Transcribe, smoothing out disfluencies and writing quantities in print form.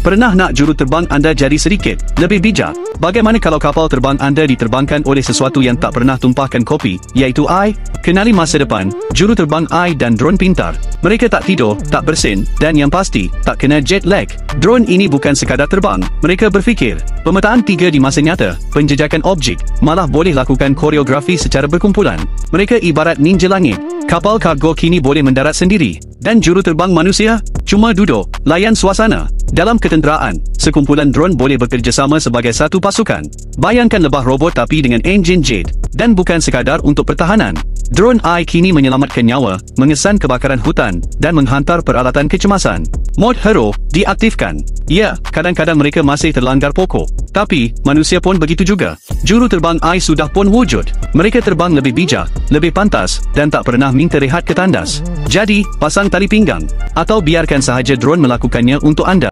Pernah nak juruterbang anda jadi sedikit lebih bijak? Bagaimana kalau kapal terbang anda diterbangkan oleh sesuatu yang tak pernah tumpahkan kopi, iaitu AI? Kenali masa depan, juruterbang AI dan drone pintar. Mereka tak tidur, tak bersin, dan yang pasti, tak kena jet lag. Drone ini bukan sekadar terbang, mereka berfikir. Pemetaan 3 di masa nyata, penjejakan objek, malah boleh lakukan koreografi secara berkumpulan. Mereka ibarat ninja langit. Kapal kargo kini boleh mendarat sendiri. Dan juruterbang manusia? Cuma duduk, layan suasana. Dalam ketenteraan, sekumpulan drone boleh bekerjasama sebagai satu pasukan. Bayangkan lebah robot tapi dengan enjin jet. Dan bukan sekadar untuk pertahanan. Drone AI kini menyelamatkan nyawa, mengesan kebakaran hutan, dan menghantar peralatan kecemasan. Mod hero diaktifkan. Ya, kadang-kadang mereka masih terlanggar pokok. Tapi, manusia pun begitu juga. Juruterbang AI sudah pun wujud. Mereka terbang lebih bijak, lebih pantas, dan tak pernah minta rehat ke tandas. Jadi, pasang tali pinggang. Atau biarkan sahaja drone melakukannya untuk anda.